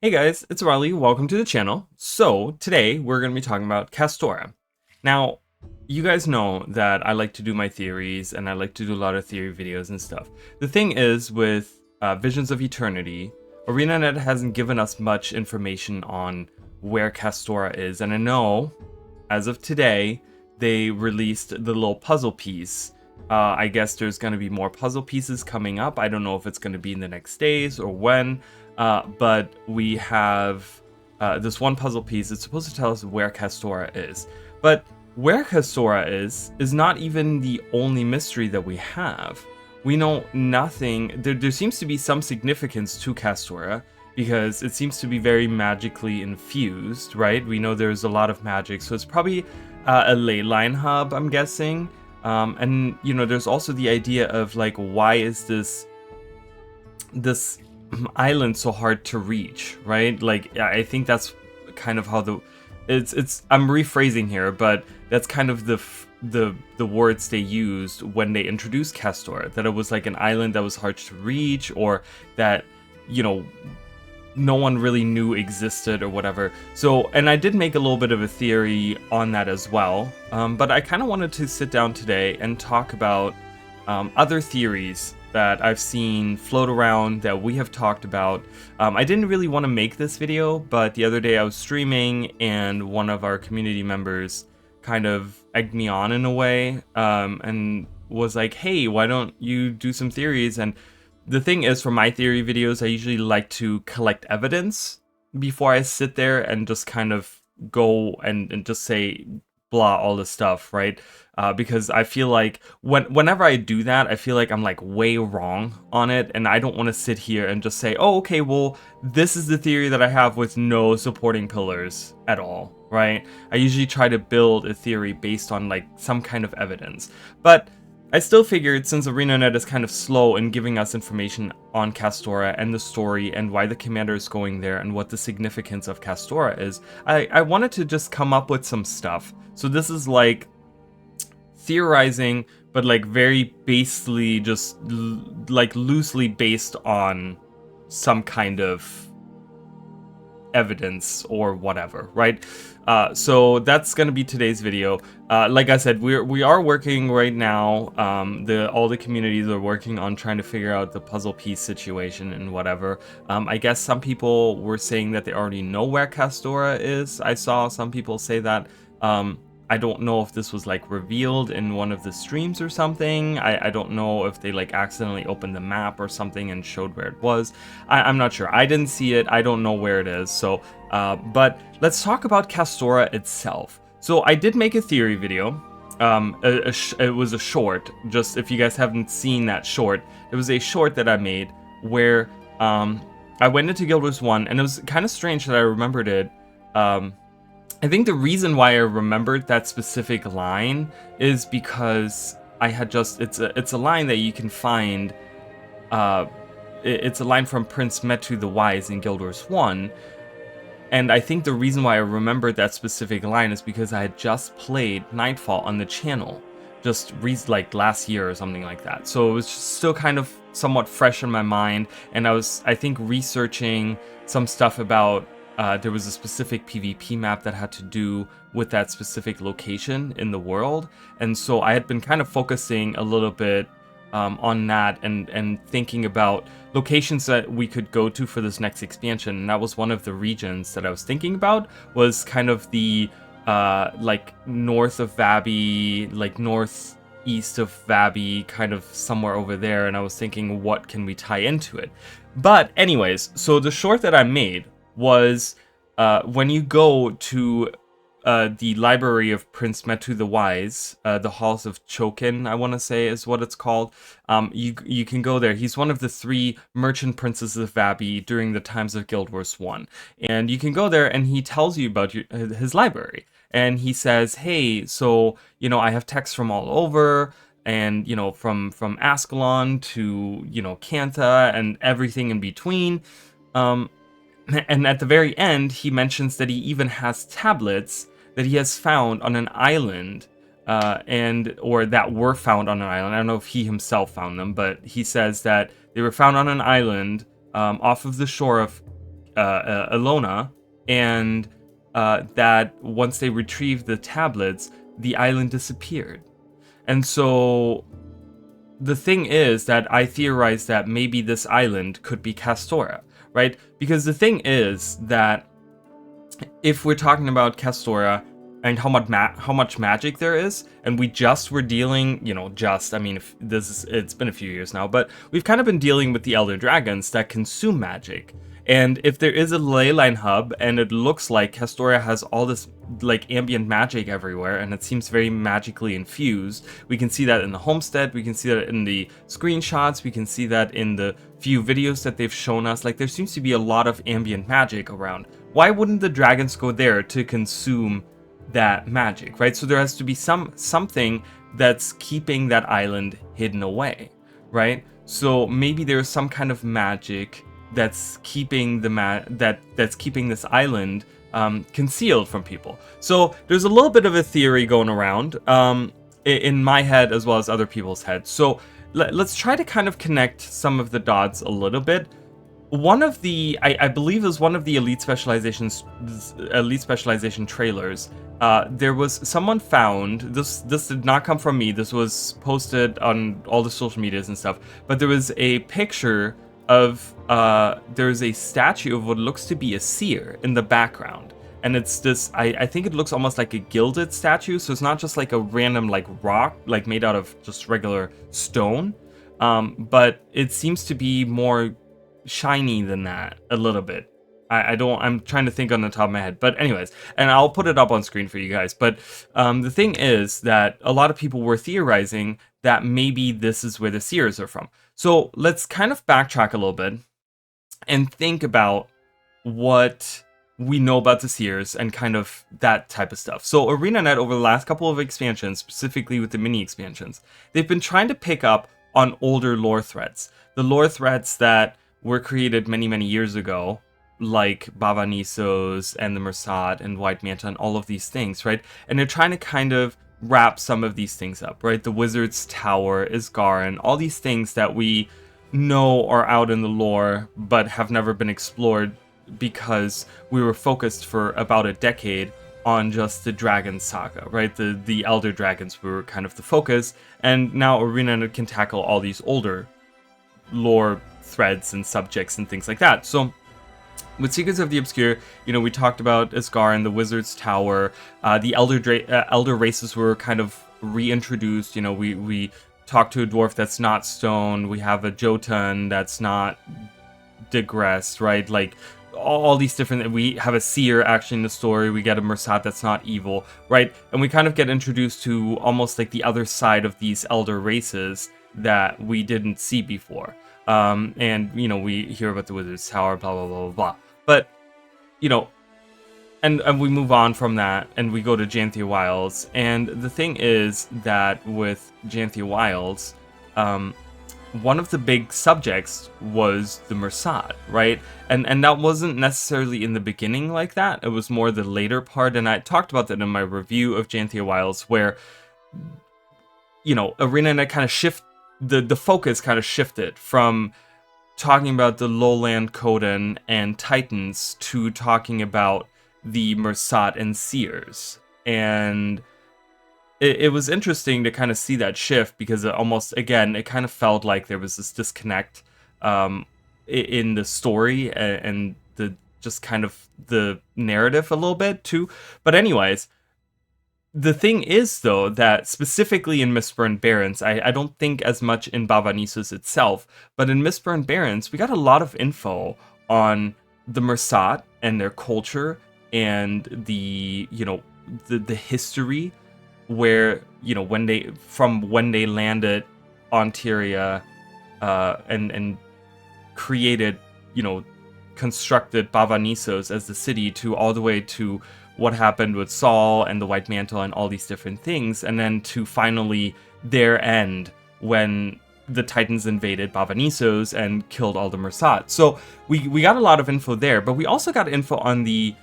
Hey guys, it's Riley. Welcome to the channel. So today we're going to be talking about Castora. Now, you guys know that I like to do my theories and I like to do a lot of theory videos and stuff. The thing is with Visions of Eternity, ArenaNet hasn't given us much information on where Castora is. And I know, as of today, they released the little puzzle piece. I guess there's going to be more puzzle pieces coming up. I don't know if it's going to be in the next days or when. But we have this one puzzle piece. It's supposed to tell us where Castora is. But where Castora is not even the only mystery that we have. We know nothing. There seems to be some significance to Castora because it seems to be very magically infused, right? We know there's a lot of magic, so it's probably a ley line hub, I'm guessing. And, you know, there's also the idea of, like, why is this island so hard to reach, right? Like, I think that's kind of how I'm rephrasing here, but that's kind of the words they used when they introduced Castora, that it was like an island that was hard to reach, or that, you know, no one really knew existed or whatever. So, and I did make a little bit of a theory on that as well, but I kind of wanted to sit down today and talk about other theories that I've seen float around that we have talked about. I didn't really want to make this video, but the other day I was streaming and one of our community members kind of egged me on in a way, and was like, hey, why don't you do some theories? And the thing is, for my theory videos, I usually like to collect evidence before I sit there and just kind of go and just say blah, all this stuff, right? Because I feel like whenever I do that, I feel like I'm like way wrong on it, and I don't want to sit here and just say, oh, okay, well, this is the theory that I have with no supporting pillars at all, right? I usually try to build a theory based on like some kind of evidence, but I still figured, since ArenaNet is kind of slow in giving us information on Castora and the story and why the commander is going there and what the significance of Castora is, I wanted to just come up with some stuff. So this is like theorizing, but like very basely, just like loosely based on some kind of evidence or whatever, right? So that's gonna be today's video. Like I said, we are working right now. All the communities are working on trying to figure out the puzzle piece situation and whatever. I guess some people were saying that they already know where Castora is. I saw some people say that. I don't know if this was like revealed in one of the streams or something. I don't know if they like accidentally opened the map or something and showed where it was. I'm not sure. I didn't see it. I don't know where it is. So, but let's talk about Castora itself. So I did make a theory video. It was a short. Just if you guys haven't seen that short, it was a short that I made where I went into Guild Wars 1, and it was kind of strange that I remembered it. I think the reason why I remembered that specific line is because I had just, it's a line that you can find, it's a line from Prince Metu the Wise in Guild Wars 1, and I think the reason why I remembered that specific line is because I had just played Nightfall on the channel, just like last year or something like that, so it was just still kind of somewhat fresh in my mind, and I was, I think, researching some stuff about there was a specific PvP map that had to do with that specific location in the world, and so I had been kind of focusing a little bit on that and thinking about locations that we could go to for this next expansion, and that was one of the regions that I was thinking about, was kind of the like north of Vabi, like northeast of Vabi, kind of somewhere over there, and I was thinking, what can we tie into it? But anyways, so the short that I made was when you go to the library of Prince Metu the Wise, the Halls of Chokin, I want to say is what it's called. You can go there. He's one of the 3 merchant princes of Vabi during the times of Guild Wars 1. And you can go there and he tells you about his library. And he says, hey, so, you know, I have texts from all over, and, you know, from Ascalon to, you know, Kanta and everything in between. And at the very end, he mentions that he even has tablets that he has found on an island, or that were found on an island. I don't know if he himself found them, but he says that they were found on an island off of the shore of Ilona, and that once they retrieved the tablets, the island disappeared. And so the thing is that I theorized that maybe this island could be Castora, right? Because the thing is that if we're talking about Castora and how much magic there is, and we just were dealing, I mean, if it's been a few years now, but we've kind of been dealing with the Elder Dragons that consume magic. And if there is a leyline hub, and it looks like Castora has all this like ambient magic everywhere, and it seems very magically infused. We can see that in the homestead, we can see that in the screenshots, we can see that in the few videos that they've shown us. Like, there seems to be a lot of ambient magic around. Why wouldn't the dragons go there to consume that magic, right? So there has to be something that's keeping that island hidden away, right? So maybe there's some kind of magic that's keeping that's keeping this island concealed from people. So there's a little bit of a theory going around in my head as well as other people's heads. So let's try to kind of connect some of the dots a little bit. One of the, I believe it was one of the Elite Specialization trailers, there was someone found, this did not come from me, this was posted on all the social medias and stuff, but there was a picture of, there's a statue of what looks to be a seer in the background. And it's this, I think it looks almost like a gilded statue, so it's not just like a random like rock, like made out of just regular stone, but it seems to be more shiny than that a little bit. I'm trying to think on the top of my head, but anyways, and I'll put it up on screen for you guys. But the thing is that a lot of people were theorizing that maybe this is where the seers are from. So let's kind of backtrack a little bit and think about what we know about the seers and kind of that type of stuff. So ArenaNet, over the last couple of expansions, specifically with the mini expansions, they've been trying to pick up on older lore threads. The lore threads that were created many, many years ago, like Baba Nisos and the Mersat and White Manta and all of these things, right? And they're trying to kind of wrap some of these things up, right? The Wizard's Tower, Isgarin, all these things that we know are out in the lore but have never been explored because we were focused for about a decade on just the Dragon Saga, right? The Elder Dragons were kind of the focus, and now ArenaNet can tackle all these older lore threads and subjects and things like that. So with Secrets of the Obscure, we talked about Isgarin, the Wizard's Tower, the elder races were kind of reintroduced. We talked to a dwarf that's not stone, we have a Jotun that's not digressed, right? Like all these different, we have a seer actually in the story, we get a Mersat that's not evil, right? And we kind of get introduced to almost like the other side of these elder races that we didn't see before. And we hear about the Wizard's Tower, blah blah blah blah blah. But and we move on from that and we go to Janthia Wilds. And the thing is that with Janthia Wilds, one of the big subjects was the Mersat, right? And that wasn't necessarily in the beginning like that. It was more the later part, and I talked about that in my review of Janthia Wilds, where ArenaNet kind of the focus kind of shifted from talking about the lowland Coden and Titans to talking about the Mersat and Seers. And it was interesting to kind of see that shift, because it almost, again, it kind of felt like there was this disconnect in the story and the just kind of the narrative a little bit too. But anyways, the thing is, though, that specifically in Mistburned Barrens, I don't think as much in Baba Nisos itself, but in Mistburned Barrens, we got a lot of info on the Mersat and their culture and the history where, when they landed on Tyria and created, constructed Baba Nisos as the city, to all the way to what happened with Saul and the White Mantle and all these different things, and then to finally their end when the Titans invaded Baba Nisos and killed all the Mersat. So we got a lot of info there, but we also got info on the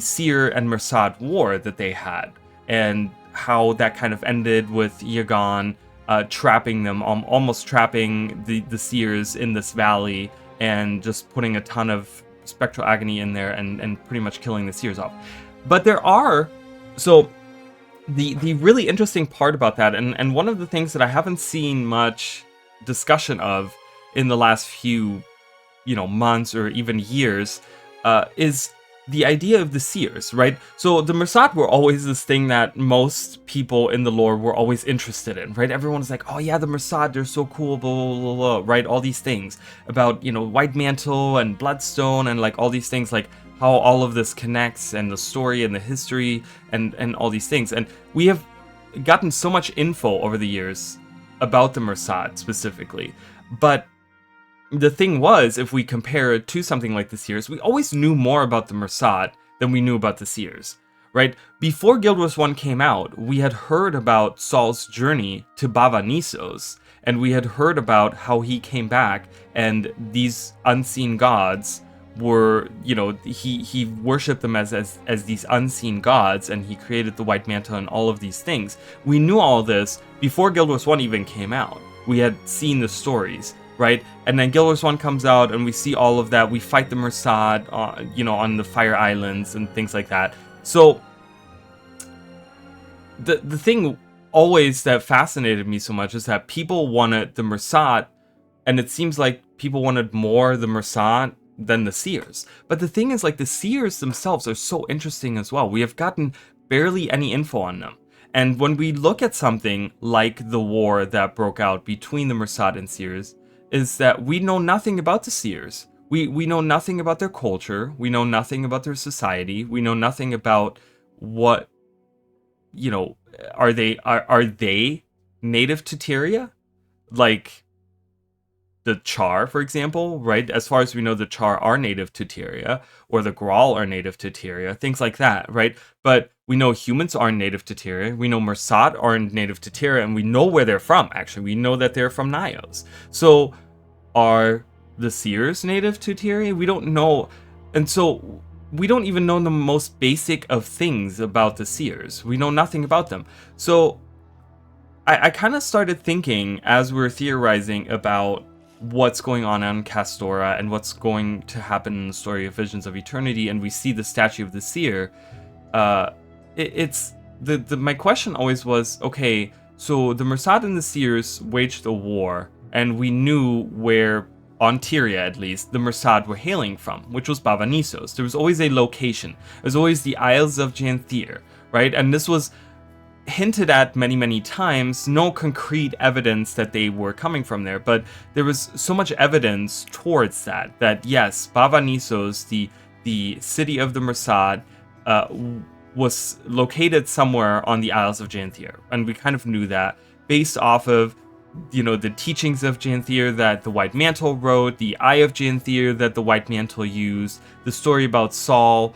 Seer and Mersat war that they had, and how that kind of ended with Yagan trapping them, almost trapping the Seers in this valley, and just putting a ton of Spectral Agony in there and pretty much killing the Seers off. But there are, so the really interesting part about that, and one of the things that I haven't seen much discussion of in the last few, months or even years, is the idea of the Seers, right? So the Mersat were always this thing that most people in the lore were always interested in, right? Everyone's like, oh yeah, the Mersat, they're so cool, blah, blah, blah, blah, right? All these things about, White Mantle and Bloodstone and like all these things, like how all of this connects and the story and the history and all these things. And we have gotten so much info over the years about the Mersat specifically. But the thing was, if we compare it to something like the Seers, we always knew more about the Mersat than we knew about the Seers, right? Before Guild Wars 1 came out, we had heard about Saul's journey to Baba Nissos, and we had heard about how he came back, and these unseen gods were, he worshipped them as these unseen gods, and he created the White Mantle and all of these things. We knew all this before Guild Wars 1 even came out. We had seen the stories, right? And then Guild Wars 1 comes out, and we see all of that. We fight the Mersat, on the Fire Islands and things like that. So the thing always that fascinated me so much is that people wanted the Mersat, and it seems like people wanted more the Mersat than the Seers. But the thing is, like, the Seers themselves are so interesting as well. We have gotten barely any info on them. And when we look at something like the war that broke out between the Mersat and Seers, is that we know nothing about the Seers. We know nothing about their culture. We know nothing about their society. We know nothing about what, are they native to Tyria? Like the Char, for example, right? As far as we know, the Char are native to Tyria, or the Grawl are native to Tyria, things like that, right? But we know humans aren't native to Tyria. We know Mersat aren't native to Tyria, and we know where they're from, actually. We know that they're from Nyos. So are the Seers native to Tyria? We don't know. And so we don't even know the most basic of things about the Seers. We know nothing about them. So I kind of started thinking, as we were theorizing about what's going on Castora and what's going to happen in the story of Visions of Eternity, and we see the statue of the Seer, my question always was, okay, so the Mersat and the Seers waged a war, and we knew where, on Tyria at least, the Mersat were hailing from, which was Baba Nissos. There was always a location. There was always the Isles of Janthier, right? And this was hinted at many, many times. No concrete evidence that they were coming from there, but there was so much evidence towards that yes, Baba Nissos, the city of the Mersat, was located somewhere on the Isles of Janthier, and we kind of knew that based off of the teachings of Janthier that the White Mantle wrote, the Eye of Janthier that the White Mantle used, the story about Saul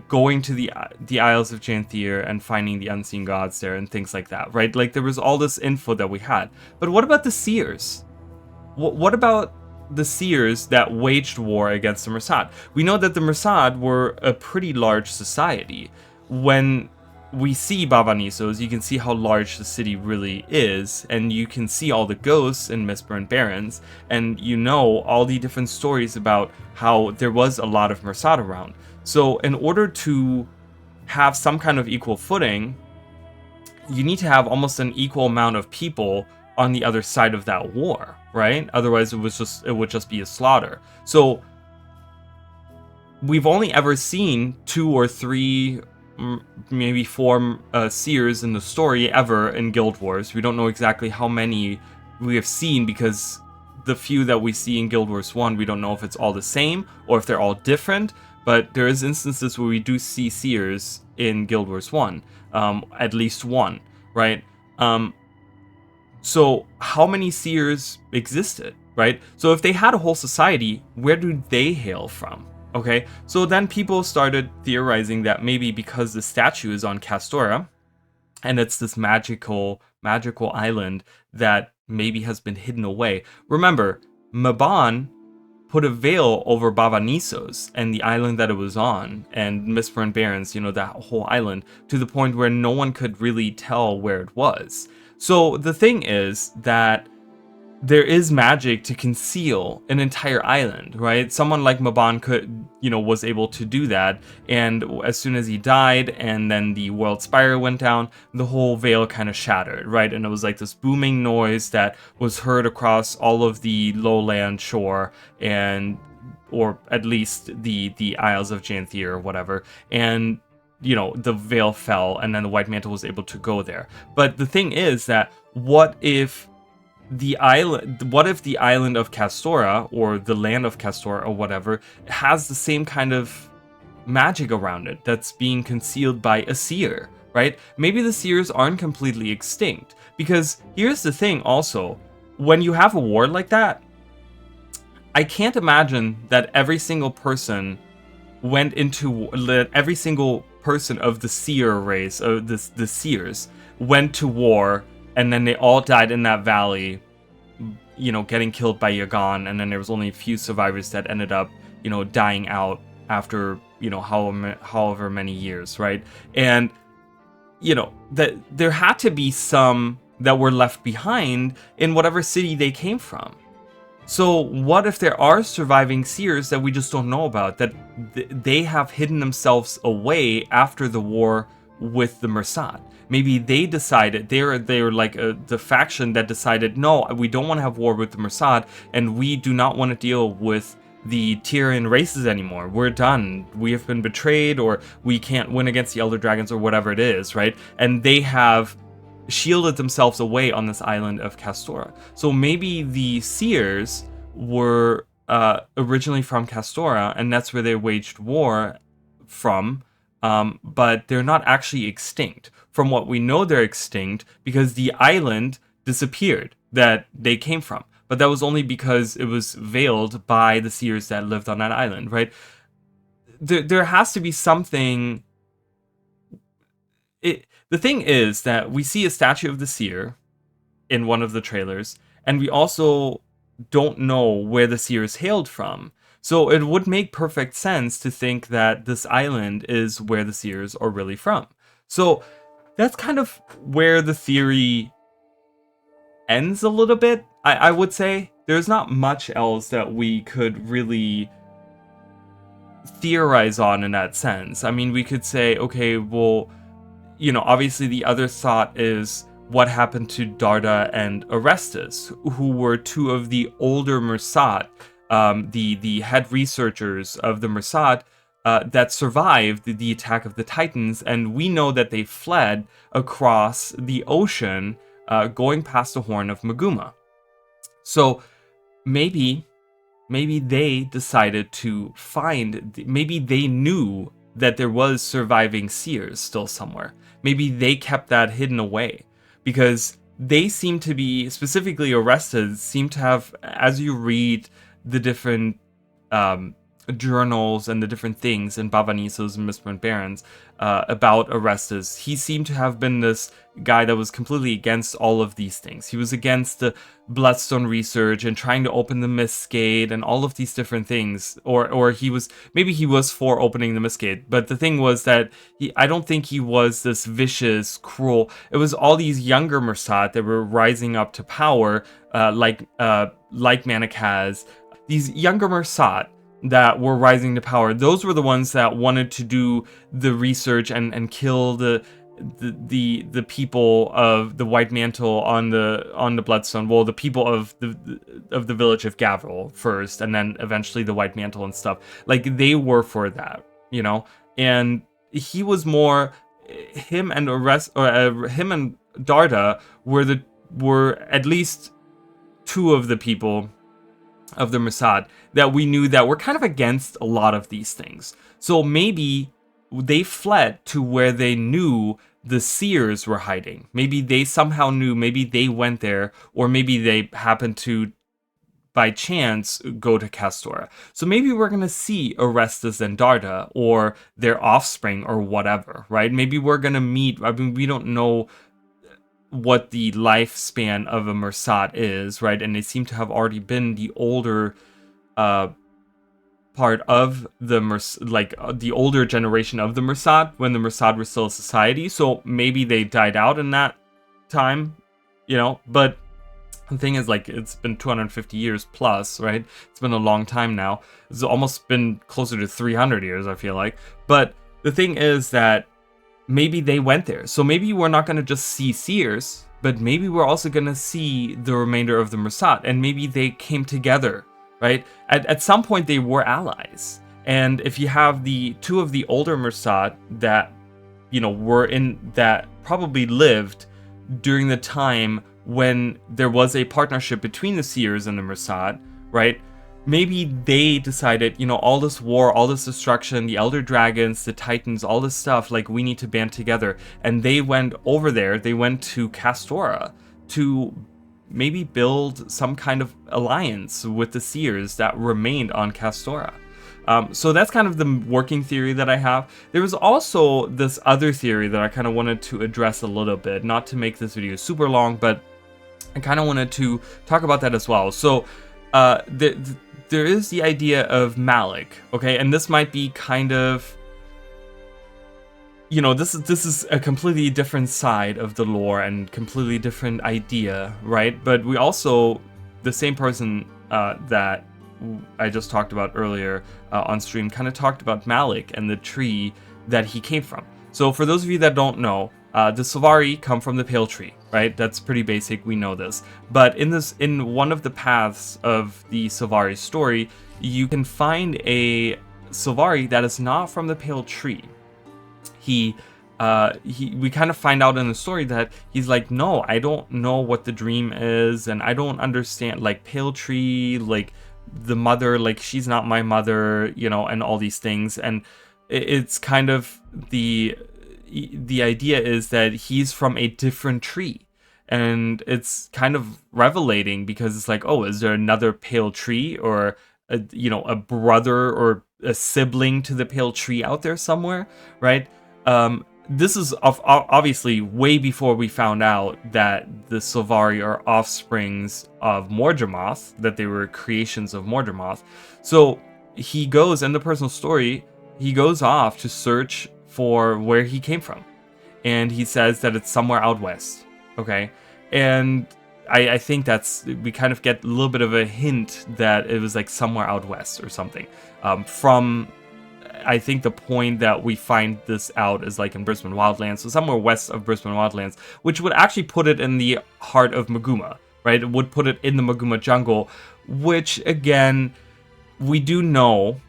going to the Isles of Janthier and finding the unseen gods there and things like that, right? Like, there was all this info that we had. But what about the Seers? What about the Seers that waged war against the Mersat? We know that the Mersat were a pretty large society. When we see Baba Nissos, you can see how large the city really is, and you can see all the ghosts in Mistborn Barrens, and all the different stories about how there was a lot of Mersat around. So in order to have some kind of equal footing, you need to have almost an equal amount of people on the other side of that war, right? Otherwise it would just be a slaughter. So we've only ever seen 2 or 3, maybe 4 Seers in the story ever in Guild Wars. We don't know exactly how many we have seen, because the few that we see in Guild Wars 1, we don't know if it's all the same or if they're all different, but there is instances where we do see Seers in Guild Wars 1, at least one, right? So how many Seers existed, right? So if they had a whole society, where do they hail from? Okay, so then people started theorizing that maybe because the statue is on Castora, and it's this magical island that maybe has been hidden away. Remember, Mabon put a veil over Baba Nissos and the island that it was on, and Mistborn Barrens, that whole island, to the point where no one could really tell where it was. So the thing is that there is magic to conceal an entire island, right? Someone like Maban could, was able to do that, and as soon as he died, and then the world spire went down, the whole veil kind of shattered, right? And it was like this booming noise that was heard across all of the lowland shore, or at least the Isles of Janthir or whatever, and the veil fell, and then the White Mantle was able to go there. But the thing is that what if the island of Castora, or the land of Castora, or whatever, has the same kind of magic around it that's being concealed by a seer, right? Maybe the seers aren't completely extinct, because here's the thing also, when you have a war like that, I can't imagine that every single person every single person of the seer race, of the seers, went to war, and then they all died in that valley, getting killed by Yagan, and then there was only a few survivors that ended up, dying out after, however many years, right? And, that there had to be some that were left behind in whatever city they came from. So what if there are surviving seers that we just don't know about, that they have hidden themselves away after the war with the Mersat? Maybe they decided, they're like the faction that decided, no, we don't want to have war with the Mersat, and we do not want to deal with the Tyrian races anymore. We're done. We have been betrayed, or we can't win against the Elder Dragons, or whatever it is, right? And they have shielded themselves away on this island of Castora. So maybe the seers were originally from Castora, and that's where they waged war from, but they're not actually extinct. From what we know, they're extinct because the island disappeared that they came from, but that was only because it was veiled by the seers that lived on that island, right? There has to be something. The thing is that we see a statue of the seer in one of the trailers, and we also don't know where the seers hailed from. So it would make perfect sense to think that this island is where the seers are really from. So that's kind of where the theory ends a little bit, I would say. There's not much else that we could really theorize on in that sense. I mean, we could say, okay, well, obviously the other thought is what happened to Darda and Orestes, who were two of the older Mersat, the head researchers of the Mersat, that survived the attack of the Titans, and we know that they fled across the ocean, going past the Horn of Maguma. So maybe they decided to maybe they knew that there was surviving seers still somewhere. Maybe they kept that hidden away, because they seem to be, specifically Orestes, seem to have, as you read the different journals and the different things in Bavanissos and Misprint Barons about Orestes, he seemed to have been this guy that was completely against all of these things. He was against the Bloodstone research and trying to open the Mist Gate and all of these different things. Or he was for opening the Mist Gate, but the thing was that I don't think he was this vicious, cruel. It was all these younger Mersat that were rising up to power, like Manakaz. These younger Mersat that were rising to power, those were the ones that wanted to do the research and kill the people of the White Mantle on the Bloodstone. Well, the people of the village of Gavril first, and then eventually the White Mantle and stuff. Like, they were for that, and he was more, him and Darda were at least two of the people of the Mersat that we knew that were kind of against a lot of these things. So maybe they fled to where they knew the seers were hiding. Maybe they somehow knew, maybe they went there, or maybe they happened to, by chance, go to Castora. So maybe we're going to see Orestes and Darda, or their offspring, or whatever, right? Maybe we're going to meet, I mean, we don't know what the lifespan of a Mersat is, right? And they seem to have already been the older part of the the older generation of the Mersat, when the Mersat were still a society. So maybe they died out in that time, but The thing is, like, it's been 250 years plus, right? It's been a long time now. It's almost been closer to 300 years, I feel like. But the thing is that maybe they went there. So maybe we're not going to just see seers, but maybe we're also going to see the remainder of the Mursat, and maybe they came together, right? At some point, they were allies. And if you have the two of the older Mursat that, you know, were in, that probably lived during the time when there was a partnership between the seers and the Mursat, right? Maybe they decided, you know, all this war, all this destruction, the Elder Dragons, the Titans, all this stuff, like, we need to band together. And they went over there, they went to Castora to maybe build some kind of alliance with the seers that remained on Castora. So that's kind of the working theory that I have. There was also this other theory that I kind of wanted to address a little bit, not to make this video super long, but I kind of wanted to talk about that as well. So there is the idea of Malik, okay, and this might be kind of, you know, this is a completely different side of the lore and completely different idea, right? But we also, the same person that I just talked about earlier on stream kind of talked about Malik and the tree that he came from. So for those of you that don't know, the Sylvari come from the Pale Tree, right? That's pretty basic, we know this. But in one of the paths of the Sylvari story, you can find a Sylvari that is not from the Pale Tree. We kind of find out in the story that he's like, no, I don't know what the dream is, and I don't understand, like, Pale Tree, like, the mother, like, she's not my mother, you know, and all these things. And it's kind of the idea is that he's from a different tree, and it's kind of revelating because it's like, oh, is there another Pale Tree, or you know, a brother or a sibling to the Pale Tree out there somewhere, right? This is obviously way before we found out that the Sylvari are offsprings of Mordramoth, that they were creations of Mordramoth. So he goes, in the personal story, he goes off to search for where he came from. And he says that it's somewhere out west, okay? And I think we kind of get a little bit of a hint that it was like somewhere out west or something. From, I think the point that we find this out is like in Brisbane Wildlands, so somewhere west of Brisbane Wildlands, which would actually put it in the heart of Maguma, right? It would put it in the Maguma jungle, which, again, we do know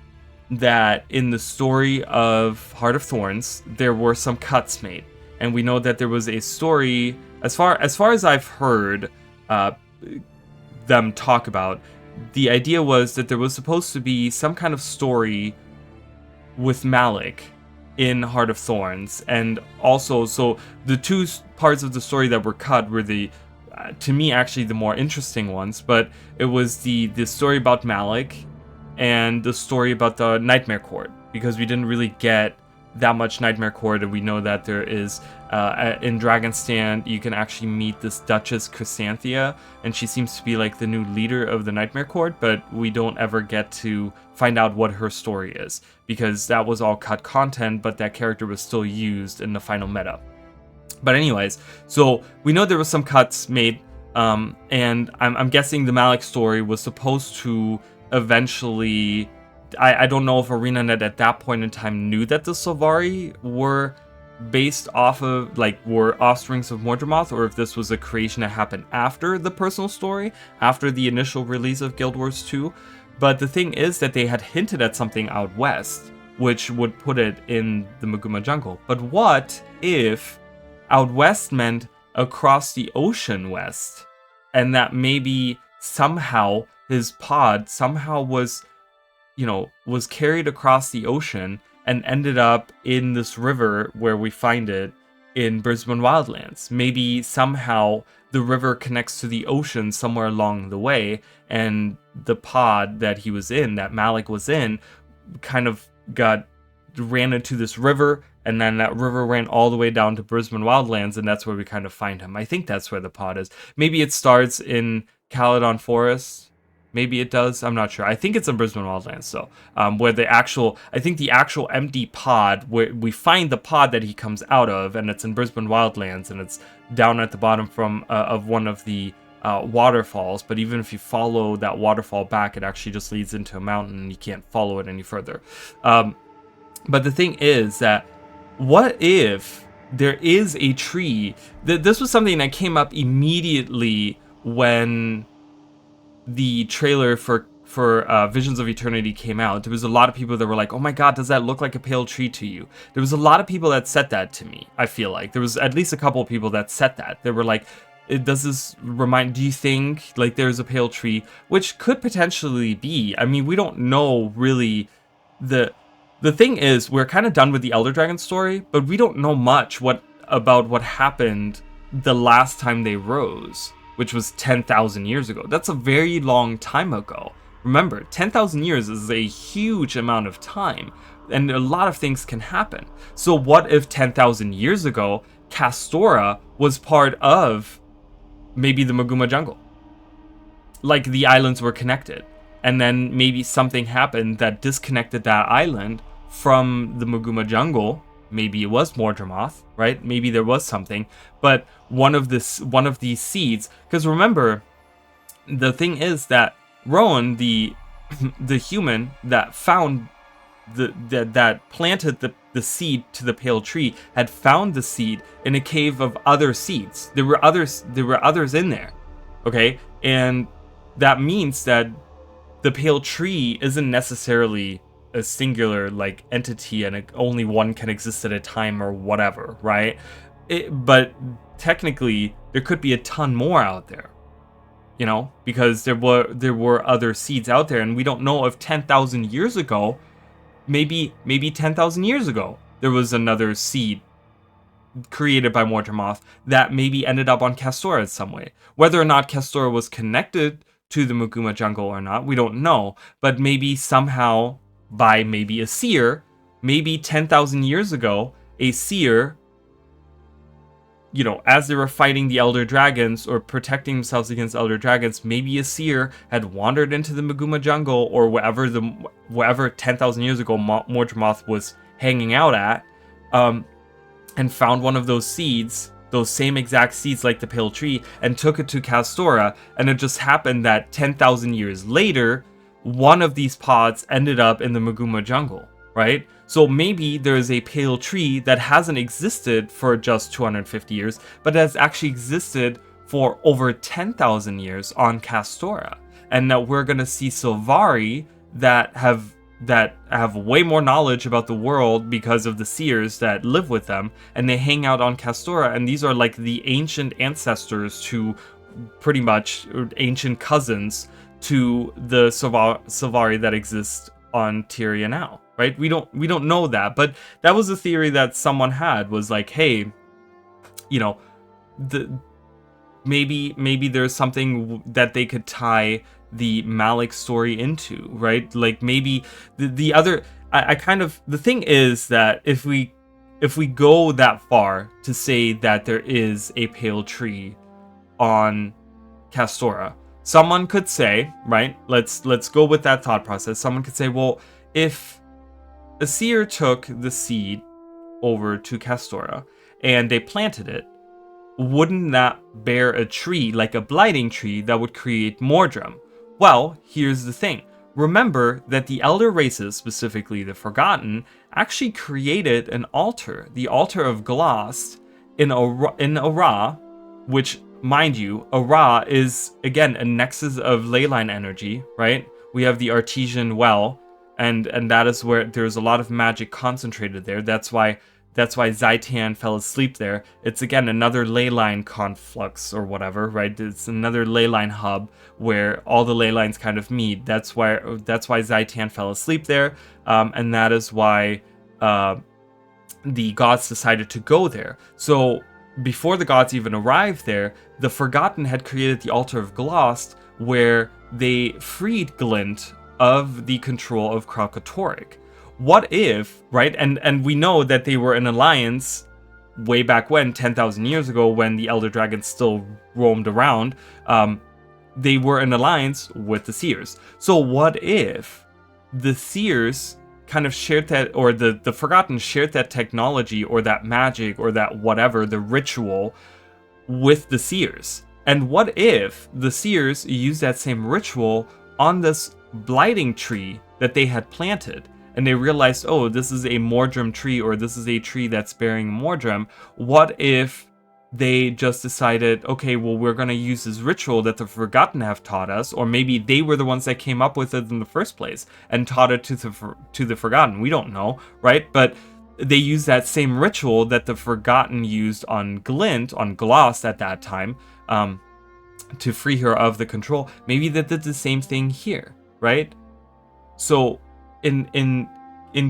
that in the story of Heart of Thorns, there were some cuts made. And we know that there was a story, as far as I've heard them talk about, the idea was that there was supposed to be some kind of story with Malik in Heart of Thorns, and also, so the two parts of the story that were cut were the, to me, actually the more interesting ones, but it was the story about Malik and the story about the Nightmare Court, because we didn't really get that much Nightmare Court, and we know that there is, in Dragonstand, you can actually meet this Duchess Chrysanthia, and she seems to be like the new leader of the Nightmare Court, but we don't ever get to find out what her story is, because that was all cut content, but that character was still used in the final meta. But anyways, so we know there was some cuts made, and I'm guessing the Malik story was supposed to eventually, I don't know if ArenaNet at that point in time knew that the Sylvari were based off of, like, were offsprings of Mordramoth, or if this was a creation that happened after the personal story, after the initial release of Guild Wars 2. But the thing is that they had hinted at something out west, which would put it in the Maguma jungle. But what if out west meant across the ocean west, and that maybe somehow his pod somehow was, you know, was carried across the ocean and ended up in this river where we find it in Brisbane Wildlands. Maybe somehow the river connects to the ocean somewhere along the way, and the pod that he was in, that Malik was in, kind of ran into this river, and then that river ran all the way down to Brisbane Wildlands, and that's where we kind of find him. I think that's where the pod is. Maybe it starts in Caledon Forest. Maybe it does. I'm not sure. I think it's in Brisbane Wildlands, so where the actual empty pod, where we find the pod that he comes out of, and it's in Brisbane Wildlands, and it's down at the bottom from of one of the waterfalls, but even if you follow that waterfall back, it actually just leads into a mountain and you can't follow it any further. But the thing is that, what if there is a tree? This was something that came up immediately when the trailer for Visions of Eternity came out. There was a lot of people that were like, oh my god, does that look like a pale tree to you? There was a lot of people that said that to me. I feel like there was at least a couple of people that said that. They were like, does this remind, do you think like there's a pale tree? Which could potentially be. I mean, we don't know really. The thing is, we're kind of done with the Elder Dragon story, but we don't know much about what happened the last time they rose, which was 10,000 years ago. That's a very long time ago. Remember, 10,000 years is a huge amount of time, and a lot of things can happen. So what if 10,000 years ago, Castora was part of maybe the Moguma jungle? Like, the islands were connected, and then maybe something happened that disconnected that island from the Moguma jungle. Maybe it was Mordramoth, right? Maybe there was something, but one of these seeds. Because remember, the thing is that Rowan, the human that found that planted the seed to the pale tree, had found the seed in a cave of other seeds. There were others in there, okay? And that means that the pale tree isn't necessarily a singular like entity and only one can exist at a time or whatever, right? But technically there could be a ton more out there, you know, because there were other seeds out there, and we don't know if 10,000 years ago, maybe 10,000 years ago, there was another seed created by Mordramoth that maybe ended up on Castora in some way. Whether or not Castora was connected to the Moguma jungle or not, we don't know, but maybe somehow by maybe a seer, maybe 10,000 years ago, a seer, you know, as they were fighting the Elder Dragons or protecting themselves against Elder Dragons, maybe a seer had wandered into the Moguma jungle or wherever 10,000 years ago Mordramoth was hanging out at, and found one of those seeds, those same exact seeds like the pale tree, and took it to Castora, and it just happened that 10,000 years later, one of these pods ended up in the Moguma jungle, right? So maybe there is a pale tree that hasn't existed for just 250 years, but has actually existed for over 10,000 years on Castora. And that we're going to see Sylvari that have way more knowledge about the world because of the seers that live with them, and they hang out on Castora, and these are like the ancient ancestors to, pretty much ancient cousins to the Sylvari that exist on Tyria now, right? We don't know that, but that was a theory that someone had, was like, hey, you know, maybe there's something that they could tie the Malik story into, right? Like maybe the other, the thing is that if we go that far to say that there is a pale tree on Castora, someone could say, right? Let's go with that thought process. Someone could say, well, if a seer took the seed over to Castora and they planted it, wouldn't that bear a tree, like a blighting tree, that would create Mordrum? Well, here's the thing. Remember that the Elder Races, specifically the Forgotten, actually created an altar, the Altar of Glost, in Ara, which, mind you, Ara is, again, a nexus of leyline energy, right? We have the Artesian Well, and that is where there's a lot of magic concentrated there. That's why Zaitan fell asleep there. It's, again, another leyline conflux or whatever, right? It's another leyline hub where all the leylines kind of meet. That's why Zaitan fell asleep there, and that is why the gods decided to go there. So before the gods even arrived there, the Forgotten had created the Altar of Glost, where they freed Glint of the control of Kralkatorrik. What if, right, and we know that they were in alliance way back when, 10,000 years ago, when the Elder Dragons still roamed around, they were in alliance with the Seers. So what if the Seers kind of shared that, or the Forgotten shared that technology, or that magic, or that whatever, the ritual, with the Seers? And what if the seers used that same ritual on this blighting tree that they had planted, and they realized, oh, this is a Mordrim tree, or this is a tree that's bearing Mordrim? What if they just decided, okay, well, we're going to use this ritual that the Forgotten have taught us, or maybe they were the ones that came up with it in the first place and taught it to the Forgotten. We don't know, right? But they used that same ritual that the Forgotten used on Glint, on Gloss at that time, to free her of the control. Maybe they did the same thing here, right? So in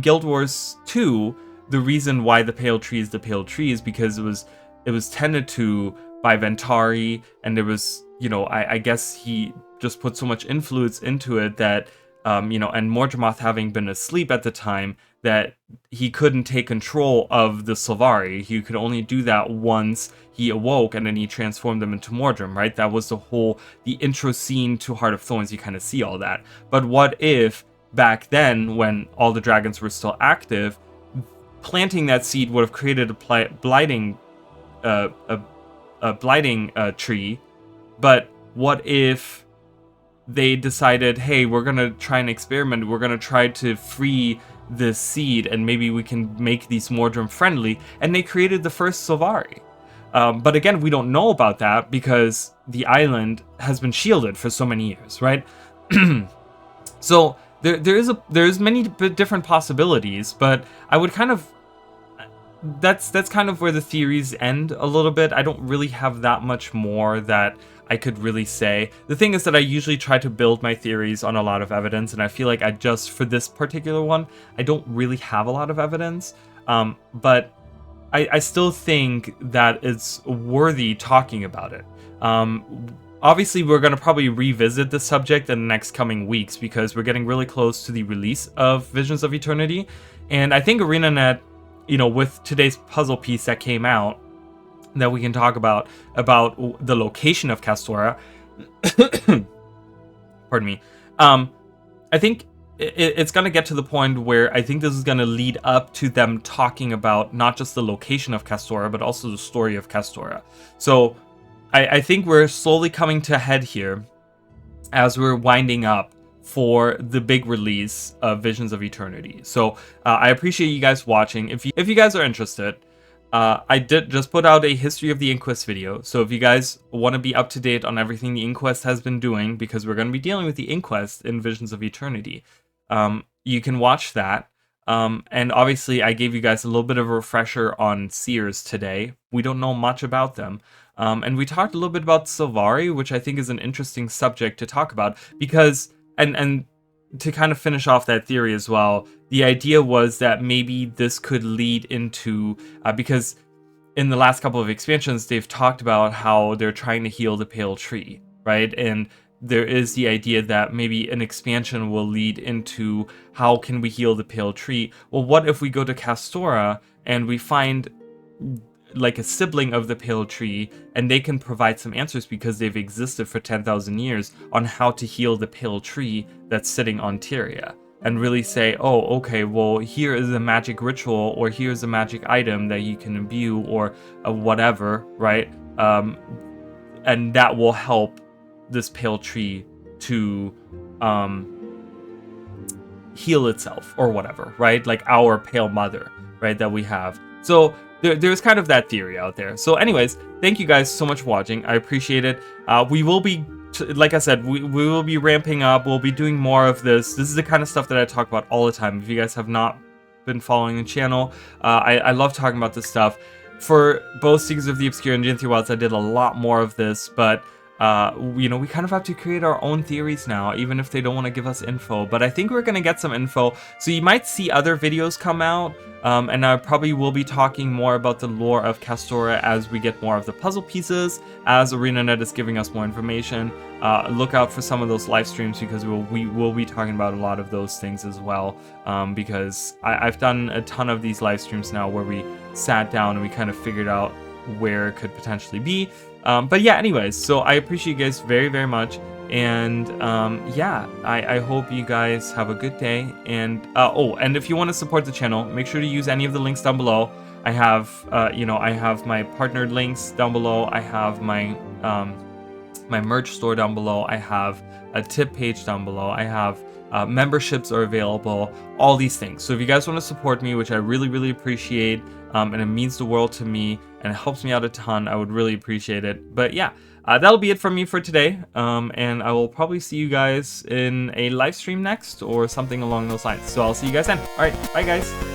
Guild Wars 2, the reason why the Pale Tree is the Pale Tree is because it was tended to by Ventari, and there was, you know, I guess he just put so much influence into it that, you know, and Mordremoth having been asleep at the time, that he couldn't take control of the Sylvari. He could only do that once he awoke, and then he transformed them into Mordrim, right? That was the intro scene to Heart of Thorns. You kind of see all that. But what if back then, when all the dragons were still active, planting that seed would have created a blighting tree? But what if they decided, hey, we're gonna try an experiment, we're gonna try to free this seed, and maybe we can make these Mordrim friendly, and they created the first Sylvari. But again, we don't know about that because the island has been shielded for so many years, right? So there's many different possibilities, but I would kind of, that's kind of where the theories end a little bit. I don't really have that much more that I could really say. The thing is that I usually try to build my theories on a lot of evidence, and I feel like for this particular one, I don't really have a lot of evidence, but I still think that it's worthy talking about it. Obviously, we're going to probably revisit the subject in the next coming weeks because we're getting really close to the release of Visions of Eternity, and I think ArenaNet, you know, with today's puzzle piece that came out, that we can talk about the location of Castora. Pardon me. I think it's going to get to the point where I think this is going to lead up to them talking about not just the location of Castora, but also the story of Castora. So I think we're slowly coming to a head here as we're winding up for the big release of Visions of Eternity. So I appreciate you guys watching. If you guys are interested, I did just put out a History of the Inquest video, so if you guys want to be up to date on everything the Inquest has been doing, because we're going to be dealing with the Inquest in Visions of Eternity, you can watch that. And obviously I gave you guys a little bit of a refresher on Seers today. We don't know much about them. And we talked a little bit about Sylvari, which I think is an interesting subject to talk about, because, and to kind of finish off that theory as well, the idea was that maybe this could lead into, because in the last couple of expansions, they've talked about how they're trying to heal the Pale Tree, right? And there is the idea that maybe an expansion will lead into how can we heal the Pale Tree? Well, what if we go to Castora and we find like a sibling of the Pale Tree, and they can provide some answers because they've existed for 10,000 years on how to heal the Pale Tree that's sitting on Tyria, and really say, oh, okay, well, here is a magic ritual, or here's a magic item that you can imbue, or whatever, right? And that will help this Pale Tree to heal itself, or whatever, right? Like our Pale Mother, right, that we have. So there's kind of that theory out there. So anyways, thank you guys so much for watching. I appreciate it. We will be, like I said, we will be ramping up. We'll be doing more of this. This is the kind of stuff that I talk about all the time. If you guys have not been following the channel, I love talking about this stuff. For both Seekers of the Obscure and Genthy Wilds, I did a lot more of this, but you know, we kind of have to create our own theories now, even if they don't want to give us info. But I think we're going to get some info, so you might see other videos come out, and I probably will be talking more about the lore of Castora as we get more of the puzzle pieces, as ArenaNet is giving us more information. Look out for some of those live streams, because we will be talking about a lot of those things as well, because I've done a ton of these live streams now where we sat down and we kind of figured out where it could potentially be. But yeah, anyways, so I appreciate you guys very, very much, and yeah, I hope you guys have a good day, and oh, and if you want to support the channel, make sure to use any of the links down below. I have, you know, I have my partnered links down below. I have my my merch store down below. I have a tip page down below. I have memberships are available, all these things. So if you guys want to support me, which I really, really appreciate, and it means the world to me, and it helps me out a ton, I would really appreciate it. But yeah, that'll be it from me for today, and I will probably see you guys in a live stream next, or something along those lines. So I'll see you guys then. All right, bye guys.